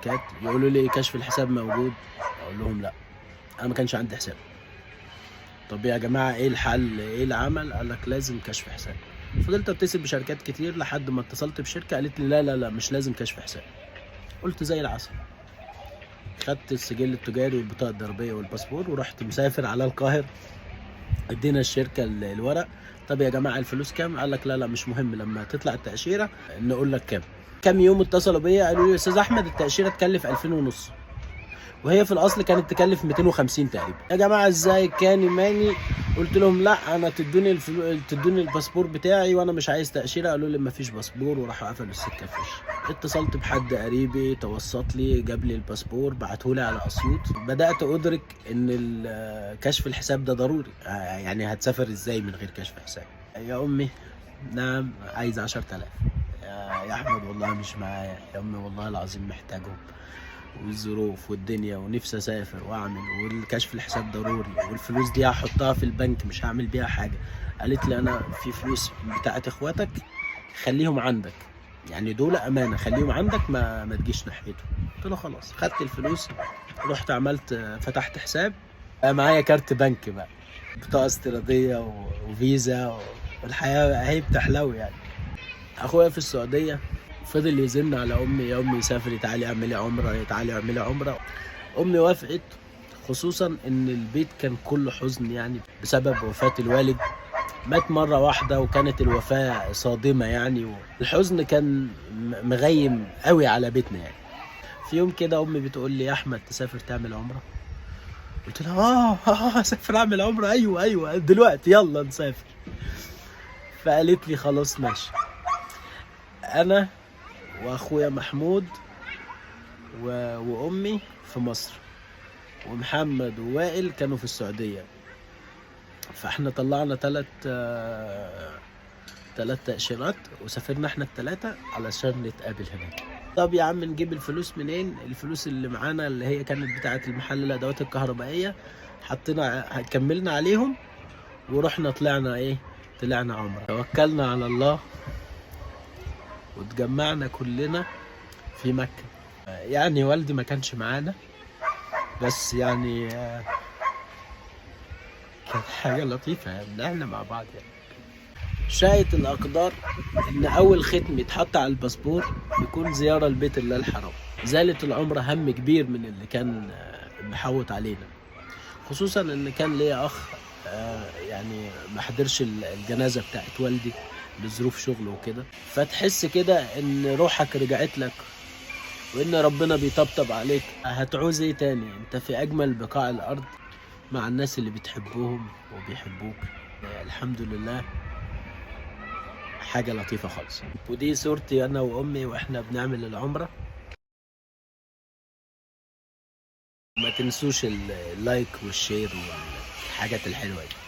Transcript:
الشركات يقولوا لي كشف الحساب موجود، اقول لهم لا انا ما كانش عندي حساب. طب يا جماعه ايه الحل، ايه العمل؟ قال لك لازم كشف حساب. فضلت اتصل بشركات كتير لحد ما اتصلت بشركه قالت لي لا لا لا مش لازم كشف حساب. قلت زي العسل، خدت السجل التجاري والبطاقه الضريبيه والباسبور ورحت مسافر على القاهره. ادينا الشركه الورق. طب يا جماعه الفلوس كام؟ قال لك لا لا مش مهم، لما تطلع التاشيره نقول لك كام. كام يوم اتصلوا بيا قالوا لي يا استاذ احمد التاشيره تكلف 2000 ونص، وهي في الاصل كانت تكلف 250 تقريبا. يا جماعه ازاي كان ماني؟ قلت لهم لا انا تدوني الباسبور بتاعي وانا مش عايز تاشيره. قالوا لي مفيش باسبور وراحوا قفلوا السكه في وشي. اتصلت بحد قريبي توسط لي جاب لي الباسبور بعتهولي على اسيوط. بدات ادرك ان كشف الحساب ده ضروري. يعني هتسافر ازاي من غير كشف حساب؟ يا امي نعم عايز 10000. يا احمد والله مش معايا. يا امي والله العظيم محتاجهم والظروف والدنيا ونفسي اسافر واعمل، والكشف الحساب ضروري، والفلوس دي هحطها في البنك مش هعمل بيها حاجه. قالت لي انا في فلوس بتاعت اخواتك خليهم عندك، يعني دول امانه خليهم عندك ما تجيش ناحيتهم. قلت له خلاص. خدت الفلوس رحت عملت فتحت حساب. بقى معايا كارت بنك بقى، بطاقه استيراديه وفيزا والحياه اهي بتحلو يعني. اخويا في السعوديه فضل يزن على امي، يا امي سافري تعالي اعملي عمره، تعالي اعملي عمره. امي وافقت، خصوصا ان البيت كان كله حزن يعني بسبب وفاه الوالد. مات مره واحده وكانت الوفاه صادمه يعني، والحزن كان مغيم قوي على بيتنا يعني. في يوم كده امي بتقول لي يا احمد تسافر تعمل عمره؟ قلت لها اسافر اعمل عمره، ايوه دلوقتي يلا نسافر. فقالت لي خلاص ماشي. انا واخويا محمود وامي في مصر، ومحمد ووائل كانوا في السعودية. فاحنا طلعنا تلات تأشيرات وسافرنا احنا التلاتة علشان نتقابل هناك. طب يا عم نجيب الفلوس منين؟ الفلوس اللي معانا اللي هي كانت بتاعة المحل الأدوات الكهربائية كملنا عليهم ورحنا طلعنا عمرة. توكلنا على الله واتجمعنا كلنا في مكة. يعني والدي ما كانش معانا، بس يعني كانت حاجة لطيفة يعني احنا مع بعض يعني. شاءت الأقدار إن أول ختم يتحط على الباسبور يكون زيارة لبيت الله الحرام. زالت العمرة هم كبير من اللي كان محوط علينا، خصوصا إن كان ليا أخ يعني ما حضرش الجنازة بتاعت والدي لظروف شغله وكده. فتحس كده إن روحك رجعت لك وإن ربنا بيطبطب عليك. هتعوز إيه تاني؟ أنت في أجمل بقاع الأرض مع الناس اللي بتحبهم وبيحبوك. الحمد لله حاجة لطيفة خالص. ودي صورتي أنا وأمي وإحنا بنعمل العمرة. ما تنسوش اللايك والشير والحاجات الحلوة دي.